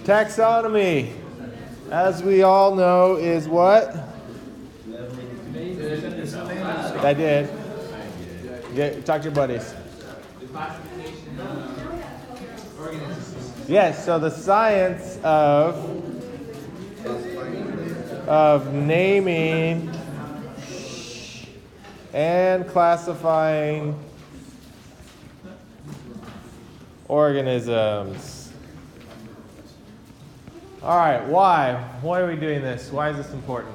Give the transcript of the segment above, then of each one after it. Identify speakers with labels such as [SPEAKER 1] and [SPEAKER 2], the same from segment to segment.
[SPEAKER 1] Taxonomy, as we all know, is what? I did. Yeah, talk to your buddies.
[SPEAKER 2] The classification of organisms.
[SPEAKER 1] Yes, so the science of naming and classifying organisms. All right, why? Why are we doing this? Why is this important?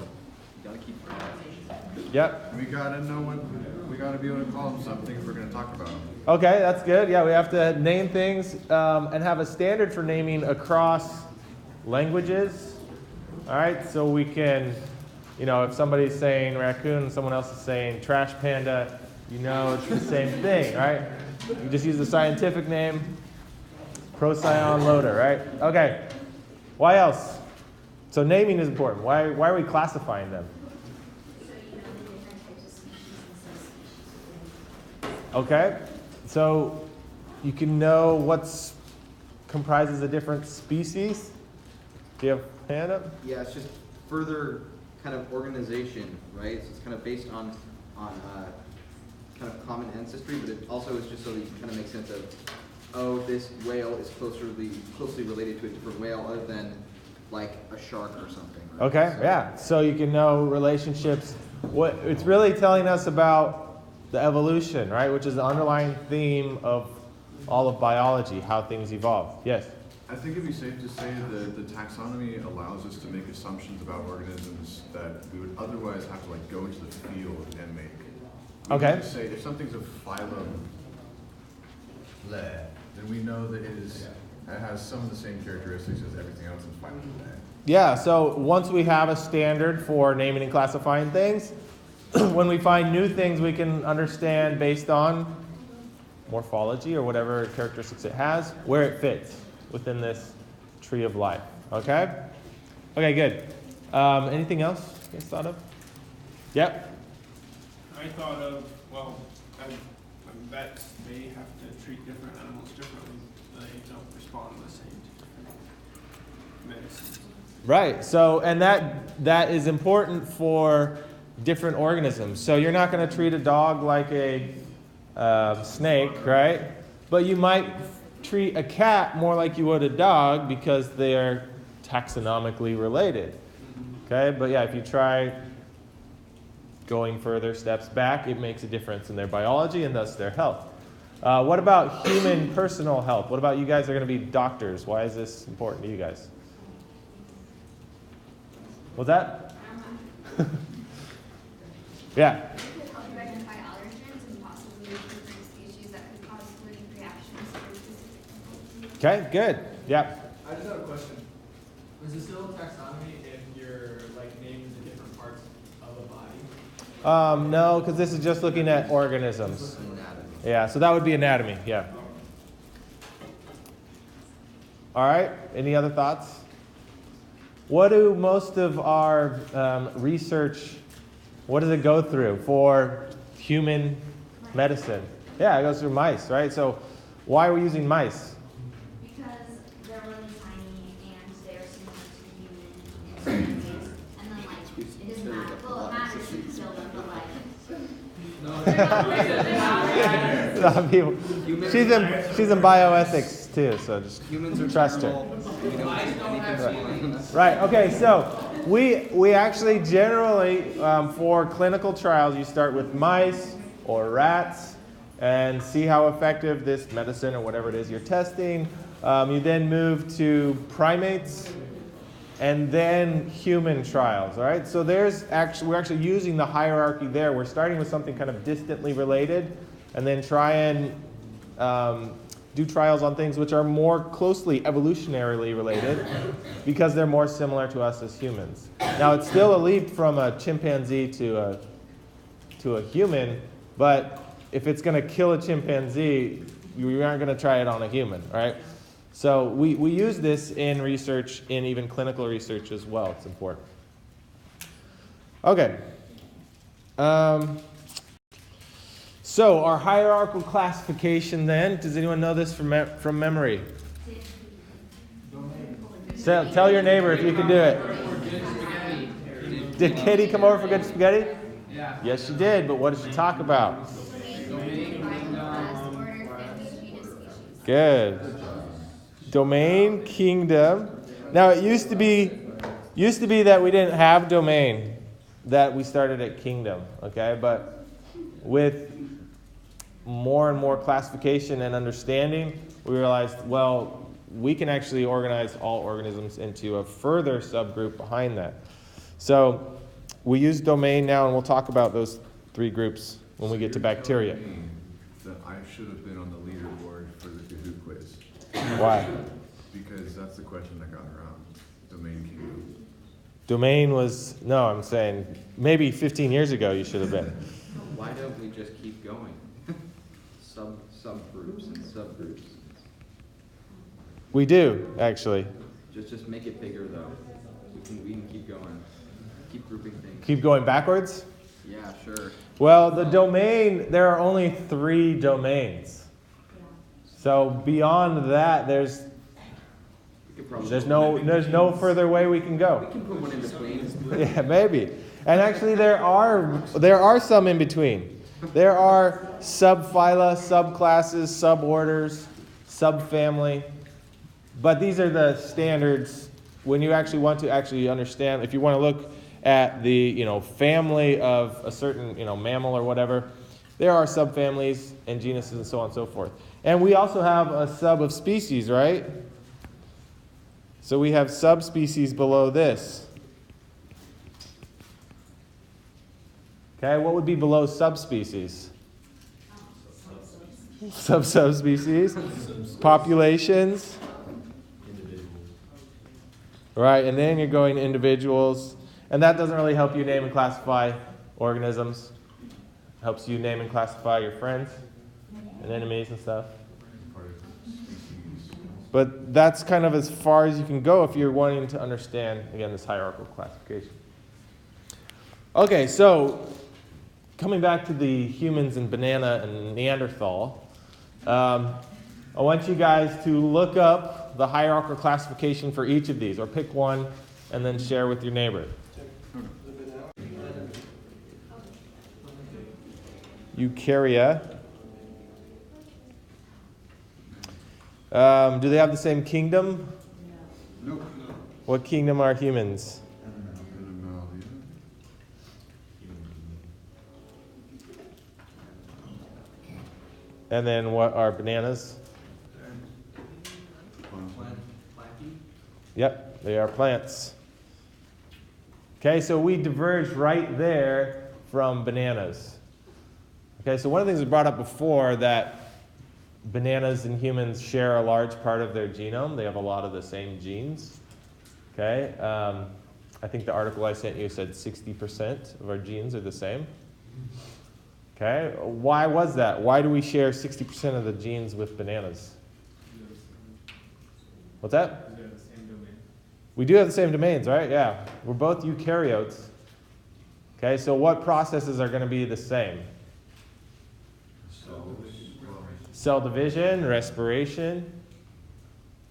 [SPEAKER 1] Yep.
[SPEAKER 3] We gotta know what, we gotta be able to call them something if we're gonna talk about them.
[SPEAKER 1] Okay, that's good. Yeah, we have to name things and have a standard for naming across languages. All right, so we can, if somebody's saying raccoon and someone else is saying trash panda, it's the same thing, right? You just use the scientific name, Procyon loader, right? Okay, why else? So naming is important. Why are we classifying them? Okay, so you can know what comprises a different species. Do you have a hand up?
[SPEAKER 4] Yeah, it's just further kind of organization, right? So it's kind of based on kind of common ancestry, but it also is just so that you can kind of make sense of, this whale is closely related to a different whale other than like a shark or something. Right?
[SPEAKER 1] Okay, yeah. So you can know relationships. What it's really telling us about the evolution, right? Which is the underlying theme of all of biology, how things evolve. Yes?
[SPEAKER 3] I think it'd be safe to say that the taxonomy allows us to make assumptions about organisms that we would otherwise have to go into the field and make. We
[SPEAKER 1] Okay.
[SPEAKER 3] can say if something's a phylum, then we know that it has some of the same characteristics as everything else in phylum today.
[SPEAKER 1] Yeah, so once we have a standard for naming and classifying things, when we find new things we can understand based on morphology or whatever characteristics it has, where it fits within this tree of life. Okay? Okay, good. Anything else you guys thought of? Yep.
[SPEAKER 2] I thought of, vets may have to treat different animals differently. They don't respond the same to different medicines.
[SPEAKER 1] Right. So, and that is important for different organisms. So you're not going to treat a dog like a snake, right? But you might treat a cat more like you would a dog because they are taxonomically related. Okay? But yeah, if you try going further steps back, it makes a difference in their biology and thus their health. What about human personal health? What about you guys are going to be doctors? Why is this important to you guys? What's that? Yeah.
[SPEAKER 5] It could help you identify allergens and possibly different species that could cause allergic reactions for specific people.
[SPEAKER 1] Okay, good. Yeah.
[SPEAKER 6] I just have a question. Is it still taxonomy if you're naming the different parts of a body?
[SPEAKER 1] No, because this is just looking at organisms. Yeah, so that would be anatomy. Yeah. All right. Any other thoughts? What do most of our research, what does it go through for human medicine? Yeah, it goes through mice, right? So why are we using mice?
[SPEAKER 5] Because they're really tiny and they're similar to human in certain ways. And then it doesn't matter. Well, it matters if you kill them, but
[SPEAKER 1] She's in bioethics too, so just
[SPEAKER 4] Humans
[SPEAKER 1] trust her.
[SPEAKER 4] Her.
[SPEAKER 1] Right. Okay. So we actually generally for clinical trials you start with mice or rats and see how effective this medicine or whatever it is you're testing. You then move to primates and then human trials. All right. So we're actually using the hierarchy there. We're starting with something kind of distantly related, and then try and do trials on things which are more closely evolutionarily related because they're more similar to us as humans. Now, it's still a leap from a chimpanzee to a human, but if it's going to kill a chimpanzee, we aren't going to try it on a human, right? So we use this in research, in even clinical research as well. It's important. Okay. So our hierarchical classification then, does anyone know this from memory? Tell your neighbor if you can do it. Did Katie come over for good spaghetti?
[SPEAKER 6] Yeah.
[SPEAKER 1] Yes, she did, but what did she talk about? Good. Domain, kingdom. Now it used to be that we didn't have domain, that we started at kingdom, okay? But with more and more classification and understanding, we realized, well, we can actually organize all organisms into a further subgroup behind that. So we use domain now, and we'll talk about those three groups when we get to bacteria.
[SPEAKER 3] That I should have been on the leaderboard for the Kahoot quiz.
[SPEAKER 1] Why?
[SPEAKER 3] Because that's the question that got around. Domain kingdom.
[SPEAKER 1] Domain was, no, I'm saying maybe 15 years ago you should have been.
[SPEAKER 4] Why don't we just keep going? Subgroups and subgroups.
[SPEAKER 1] We do, actually.
[SPEAKER 4] Just make it bigger though. We can keep going. Keep grouping things.
[SPEAKER 1] Keep going backwards?
[SPEAKER 4] Yeah, sure.
[SPEAKER 1] Well, the domain, there are only 3 domains. So beyond that, there's no further way we can
[SPEAKER 4] We
[SPEAKER 1] go.
[SPEAKER 4] can put one in between.
[SPEAKER 1] Yeah, maybe. And actually there are some in between. There are subphyla, subclasses, suborders, subfamily. But these are the standards when you actually want to actually understand. If you want to look at the family of a certain mammal or whatever, there are subfamilies and genuses and so on and so forth. And we also have a sub of species, right? So we have subspecies below this. Okay, what would be below subspecies? Subspecies, populations. Right, and then you're going to individuals. And that doesn't really help you name and classify organisms. It helps you name and classify your friends and enemies and stuff. But that's kind of as far as you can go if you're wanting to understand, again, this hierarchical classification. Okay, so coming back to the humans and banana and Neanderthal, I want you guys to look up the hierarchical classification for each of these, or pick one and then share with your neighbor. Eukarya. Do they have the same kingdom?
[SPEAKER 3] Nope.
[SPEAKER 1] What kingdom are humans?
[SPEAKER 3] Animalia.
[SPEAKER 1] And then what are bananas?
[SPEAKER 6] Planty?
[SPEAKER 1] Yep, they are plants. Okay, so we diverge right there from bananas. Okay, so one of the things we brought up before, that bananas and humans share a large part of their genome. They have a lot of the same genes. Okay, I think the article I sent you said 60% of our genes are the same. Okay, why was that? Why do we share 60% of the genes with bananas? What's that?
[SPEAKER 6] Because they have the same domain.
[SPEAKER 1] We do have the same domains, right? Yeah, we're both eukaryotes. Okay, so what processes are going to be the same? Cell division, respiration.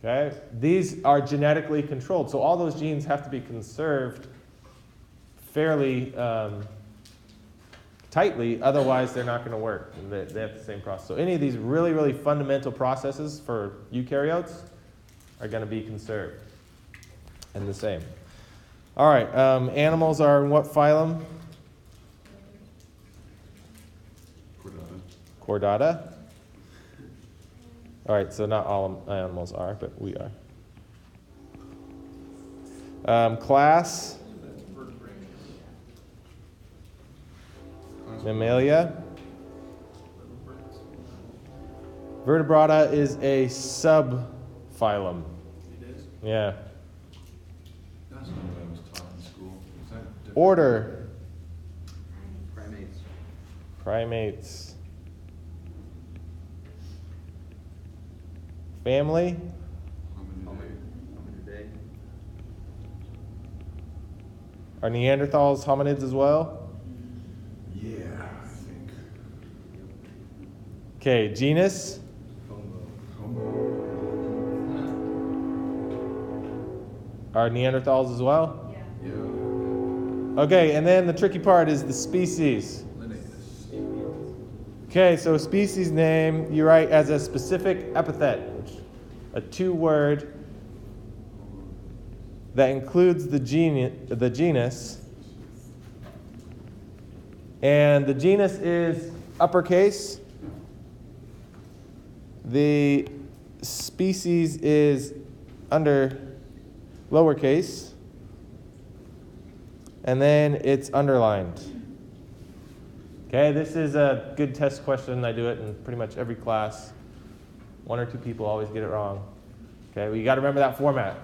[SPEAKER 1] Okay, these are genetically controlled, so all those genes have to be conserved fairly tightly, otherwise they're not going to work. And they have the same process. So any of these really, really fundamental processes for eukaryotes are going to be conserved and the same. All right, animals are in what phylum? Chordata. All right, so not all animals are, but we are. Class. Mammalia. Vertebrata is a subphylum.
[SPEAKER 2] It is.
[SPEAKER 1] Yeah.
[SPEAKER 3] That's not what I was taught in school. Is that different?
[SPEAKER 1] Order.
[SPEAKER 4] Primates.
[SPEAKER 1] Primates. Family.
[SPEAKER 4] Hominidae.
[SPEAKER 1] Are Neanderthals hominids as well?
[SPEAKER 3] Yeah, I think.
[SPEAKER 1] Okay, genus. are Neanderthals as well?
[SPEAKER 5] Yeah.
[SPEAKER 3] Yeah.
[SPEAKER 1] Okay, and then the tricky part is the species.
[SPEAKER 3] Linnaeus.
[SPEAKER 1] Okay, so species name you write as a specific epithet, a 2-word that includes the genus, and the genus is uppercase. The species is under lowercase, and then it's underlined. Okay, this is a good test question. I do it in pretty much every class. 1 or 2 people always get it wrong. Okay, well, you got to remember that format.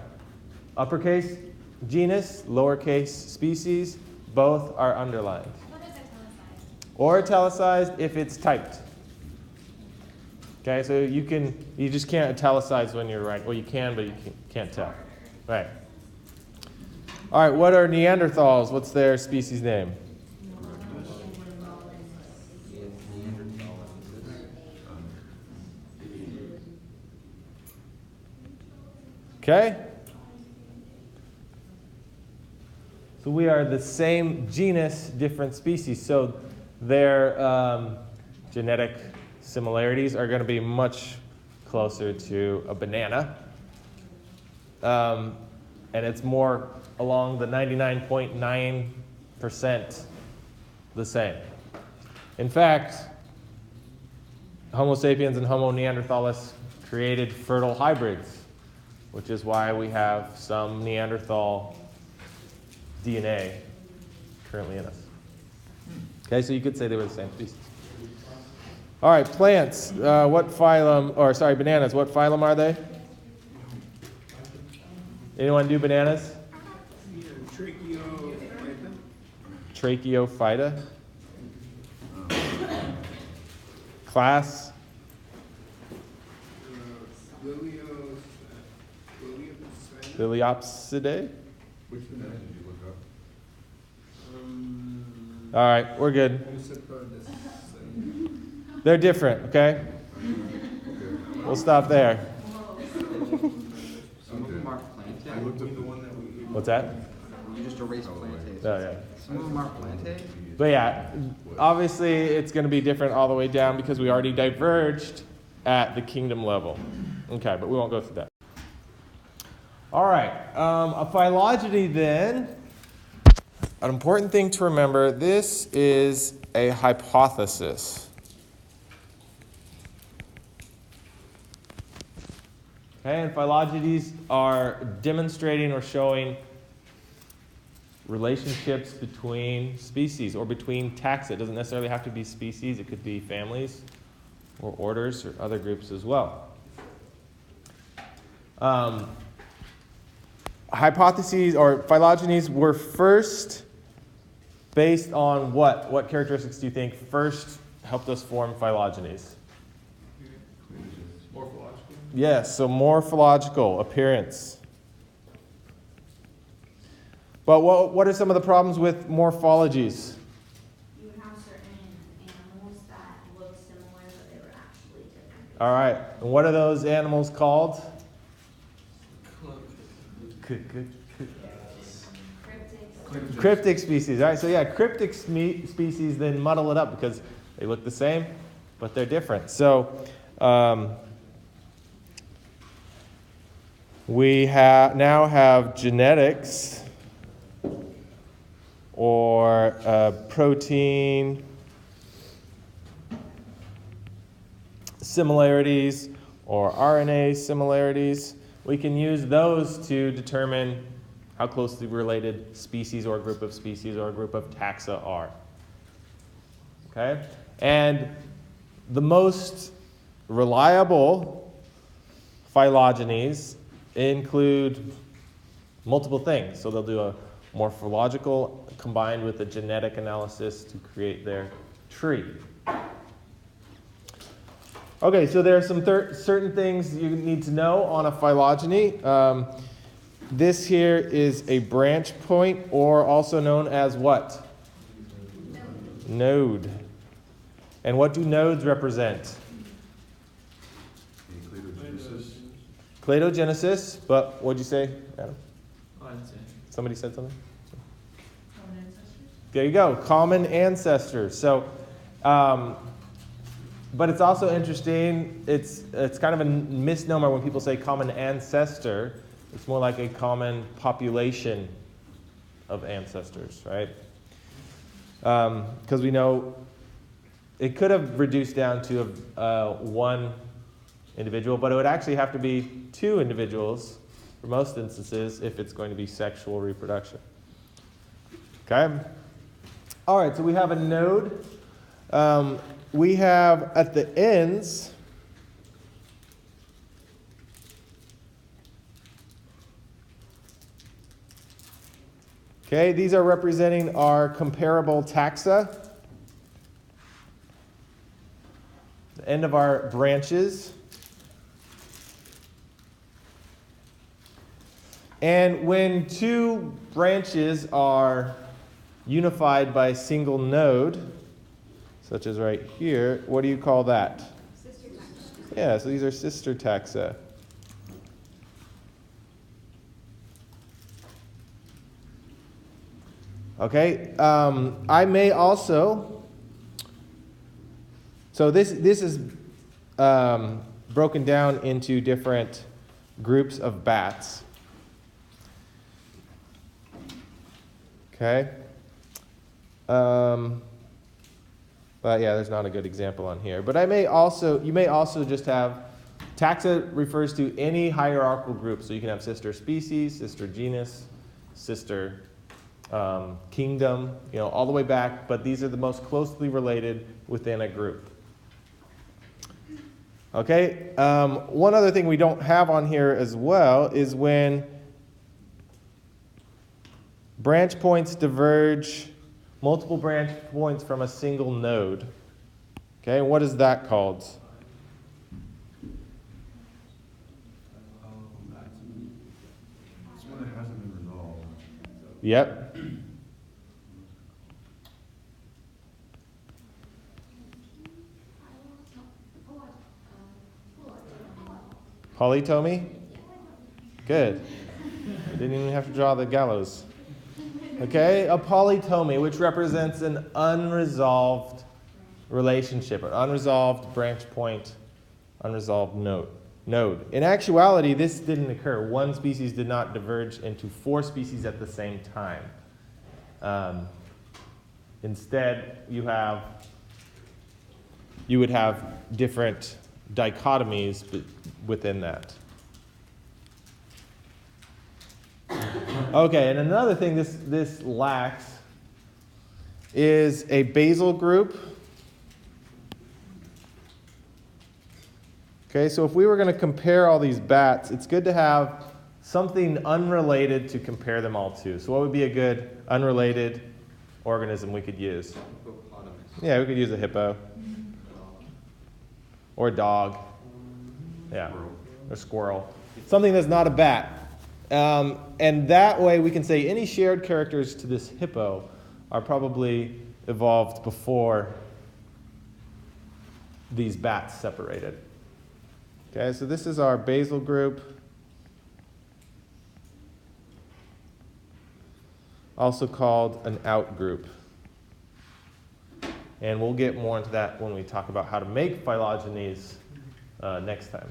[SPEAKER 1] Uppercase, genus, lowercase, species, both are underlined.
[SPEAKER 5] What is italicized?
[SPEAKER 1] Or italicized if it's typed. Okay, so you just can't italicize when you're writing. Well, you can, but you can't tell. Right. All right, what are Neanderthals? What's their species name? Okay? So we are the same genus, different species. So their genetic similarities are going to be much closer to a banana. And it's more along the 99.9% the same. In fact, Homo sapiens and Homo neanderthalis created fertile hybrids, which is why we have some Neanderthal DNA currently in us. Okay, so you could say they were the same species. All right, plants. Bananas. What phylum are they? Anyone do bananas? Tracheophyta. Class. Liliopsidae.
[SPEAKER 3] Which banana did you look up?
[SPEAKER 1] All right, we're good. They're different, okay? We'll stop there.
[SPEAKER 4] Some of them are plantae.
[SPEAKER 3] I looked up the one that
[SPEAKER 1] What's that?
[SPEAKER 4] You just erased plantae.
[SPEAKER 1] Oh, yeah.
[SPEAKER 4] Some of them are plantae.
[SPEAKER 1] But yeah, obviously it's going to be different all the way down because we already diverged at the kingdom level. Okay, but we won't go through that. All right, a phylogeny then. An important thing to remember, this is a hypothesis. Okay, and phylogenies are demonstrating or showing relationships between species or between taxa. It doesn't necessarily have to be species. It could be families or orders or other groups as well. Hypotheses or phylogenies were first based on what? What characteristics do you think first helped us form phylogenies?
[SPEAKER 2] Morphological.
[SPEAKER 1] Yes, so morphological appearance. But what are some of the problems with morphologies?
[SPEAKER 5] You would have certain animals that look similar, but they were actually different.
[SPEAKER 1] All right, and what are those animals called? Cryptic species. All right, so yeah, cryptic species then muddle it up because they look the same, but they're different. So we now have genetics or protein similarities or RNA similarities. We can use those to determine how closely related species or a group of species or a group of taxa are. Okay? And the most reliable phylogenies include multiple things. So they'll do a morphological combined with a genetic analysis to create their tree. Okay, so there are some certain things you need to know on a phylogeny. This here is a branch point, or also known as what? Node. And what do nodes represent?
[SPEAKER 3] Cladogenesis.
[SPEAKER 1] Cladogenesis, but what'd you say, Adam?
[SPEAKER 6] Fine, same.
[SPEAKER 1] Somebody said something? There you go, common ancestors. So, but it's also interesting, it's kind of a misnomer when people say common ancestor. It's more like a common population of ancestors, right? Because we know it could have reduced down to one individual, but it would actually have to be two individuals for most instances if it's going to be sexual reproduction. Okay? All right, so we have a node. We have at the ends, okay, these are representing our comparable taxa. The end of our branches. And when two branches are unified by a single node, such as right here, what do you call that?
[SPEAKER 5] Sister taxa.
[SPEAKER 1] Yeah, so these are sister taxa. Okay, I may also, so this is broken down into different groups of bats. Okay. But yeah, there's not a good example on here. But you may also just have, taxa refers to any hierarchical group. So you can have sister species, sister genus, sister kingdom, all the way back. But these are the most closely related within a group. Okay. One other thing we don't have on here as well is when branch points diverge, multiple branch points from a single node. Okay, what is that called?
[SPEAKER 3] It's one that hasn't been resolved.
[SPEAKER 1] Yep. Polytomy? Good. You didn't even have to draw the gallows. Okay, a polytomy, which represents an unresolved relationship, an unresolved branch point, unresolved node. In actuality, this didn't occur. One species did not diverge into four species at the same time. Instead, you would have different dichotomies within that. Okay, and another thing this lacks is a basal group. Okay, so if we were going to compare all these bats, it's good to have something unrelated to compare them all to. So what would be a good unrelated organism we could use?
[SPEAKER 4] Hippopotamus.
[SPEAKER 1] Yeah, we could use a hippo. Or a dog. Yeah, or a squirrel. Something that's not a bat. And that way we can say any shared characters to this hippo are probably evolved before these bats separated. Okay, so this is our basal group. Also called an outgroup. And we'll get more into that when we talk about how to make phylogenies next time.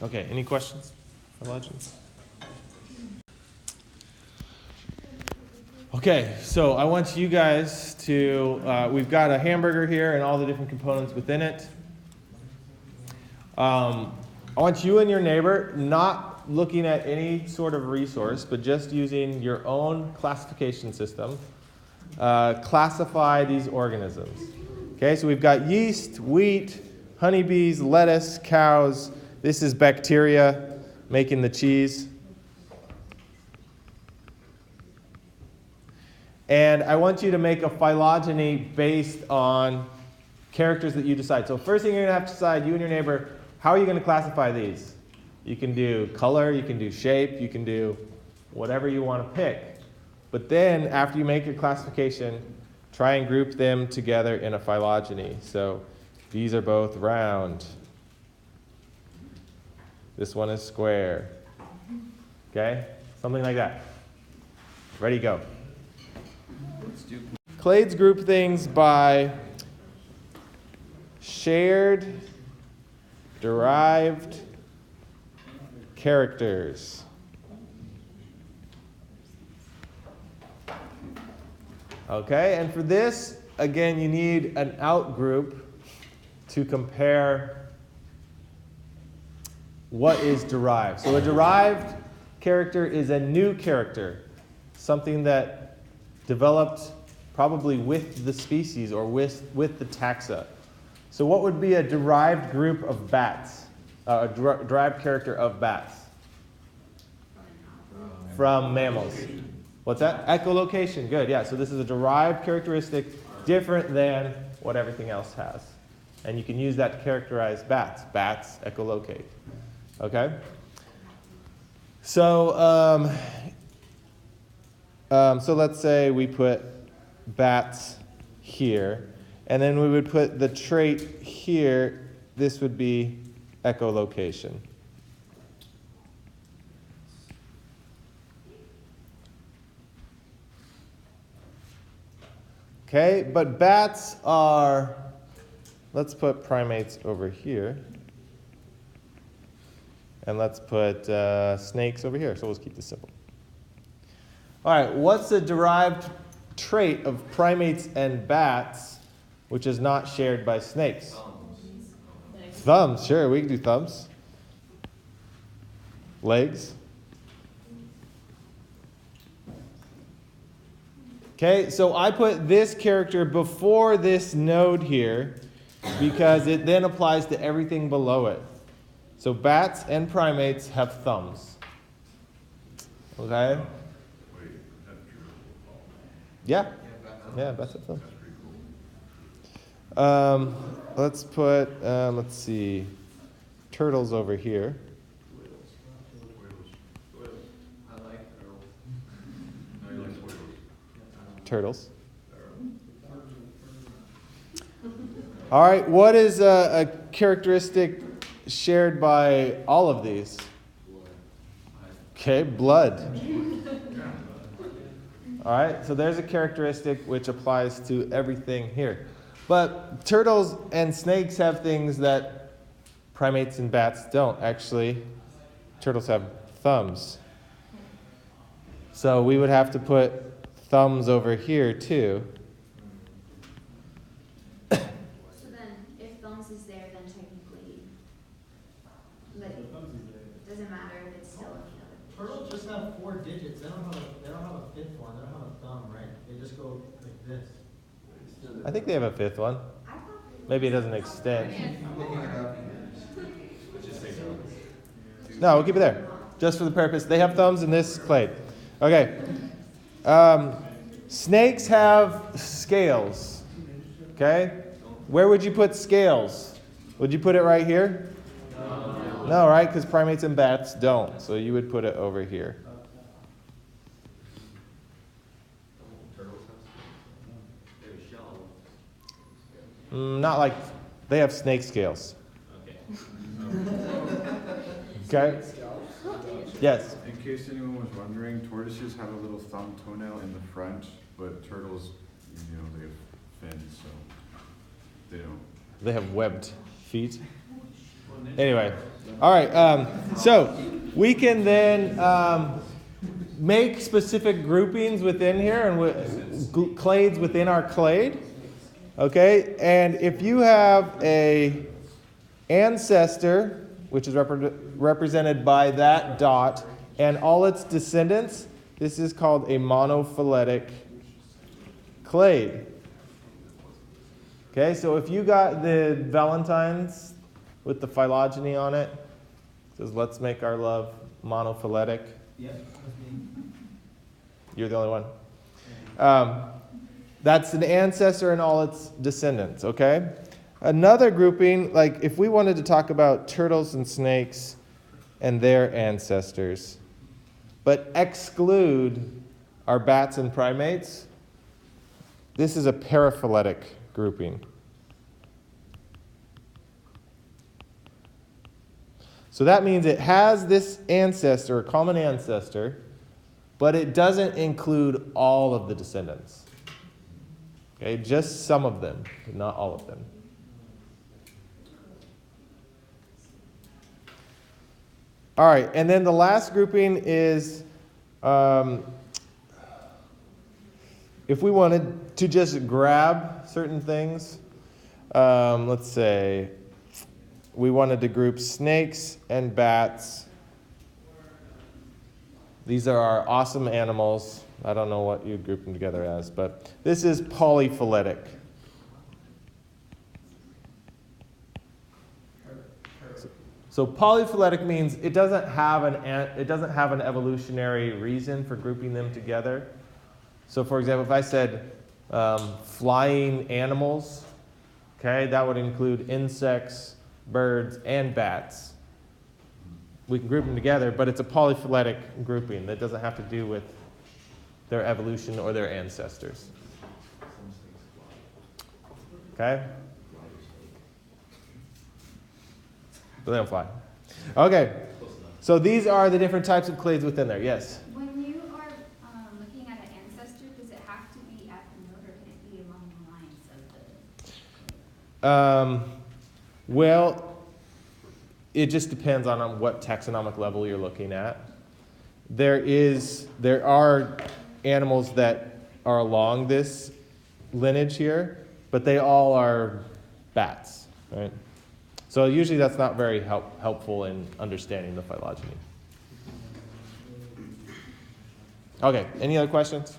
[SPEAKER 1] Okay, any questions? Phylogenies? Okay, so I want you guys to, we've got a hamburger here and all the different components within it. I want you and your neighbor not looking at any sort of resource, but just using your own classification system, classify these organisms. Okay, so we've got yeast, wheat, honeybees, lettuce, cows. This is bacteria making the cheese. And I want you to make a phylogeny based on characters that you decide. So first thing you're going to have to decide, you and your neighbor, how are you going to classify these? You can do color, you can do shape, you can do whatever you want to pick. But then after you make your classification, try and group them together in a phylogeny. So These are both round. This one is square. Okay? Something like that. Ready, go. Clades group things by shared, derived characters. Okay, and for this, again, you need an outgroup to compare what is derived. So a derived character is a new character, something that developed probably with the species or with the taxa. So what would be a derived group of bats? A derived character of bats? From mammals. What's that? Echolocation. Good, yeah. So this is a derived characteristic different than what everything else has. And you can use that to characterize bats. Bats echolocate. Okay? So, so let's say we put bats here, and then we would put the trait here. This would be echolocation. Okay, but bats are, let's put primates over here. And let's put snakes over here. So let's keep this simple. All right, what's the derived trait of primates and bats, which is not shared by snakes? Thumbs, sure, we can do thumbs. Legs. Okay, so I put this character before this node here because it then applies to everything below it. So bats and primates have thumbs. Okay? Yeah. Yeah, bats have thumbs. Let's put, let's see, turtles over here. Turtles. All right, what is a characteristic shared by all of these? Okay, blood. All right, so there's a characteristic which applies to everything here. But turtles and snakes have things that primates and bats don't. Actually, turtles have thumbs. So we would have to put thumbs over here too.
[SPEAKER 5] So then, if thumbs is there, then technically, like, it doesn't matter if it's still any other.
[SPEAKER 7] Turtles just have 4 digits. They don't have a fifth one. They don't have a thumb, right? They just go like this.
[SPEAKER 1] I think they have a fifth one. Maybe it doesn't extend. No, we'll keep it there. Just for the purpose. They have thumbs in this clade. Okay. Snakes have scales. Okay? Where would you put scales? Would you put it right here? No, right? Because primates and bats don't. So you would put it over here. Not like, they have snake scales. Okay? Yes?
[SPEAKER 3] In case anyone was wondering, tortoises have a little thumb toenail in the front, but turtles, you know, they have fins, so they don't.
[SPEAKER 1] They have webbed feet. Anyway, all right. So we can then make specific groupings within here and clades within our clade. Okay, and if you have a ancestor, which is represented by that dot, and all its descendants, this is called a monophyletic clade. Okay, so if you got the Valentine's with the phylogeny on it, it says, let's make our love monophyletic.
[SPEAKER 7] Yep, that's me.
[SPEAKER 1] You're the only one. That's an ancestor and all its descendants, okay? Another grouping, like if we wanted to talk about turtles and snakes and their ancestors, but exclude our bats and primates, this is a paraphyletic grouping. So that means it has this ancestor, a common ancestor, but it doesn't include all of the descendants. Okay, just some of them, but not all of them. All right, and then the last grouping is if we wanted to just grab certain things, let's say we wanted to group snakes and bats. These are our awesome animals. I don't know what you group them together as, but this is polyphyletic. So polyphyletic means it doesn't have an evolutionary reason for grouping them together. So for example, if I said flying animals, okay, that would include insects, birds, and bats. We can group them together, but it's a polyphyletic grouping that doesn't have to do with their evolution or their ancestors. Okay? But they don't fly. Okay. So these are the different types of clades within there. Yes?
[SPEAKER 5] When you are looking at an ancestor, does it have to be at the node, or can it be along the lines of the...
[SPEAKER 1] Well, it just depends on what taxonomic level you're looking at. There are animals that are along this lineage here, but they all are bats, right? So usually that's not very helpful in understanding the phylogeny. Okay, any other questions?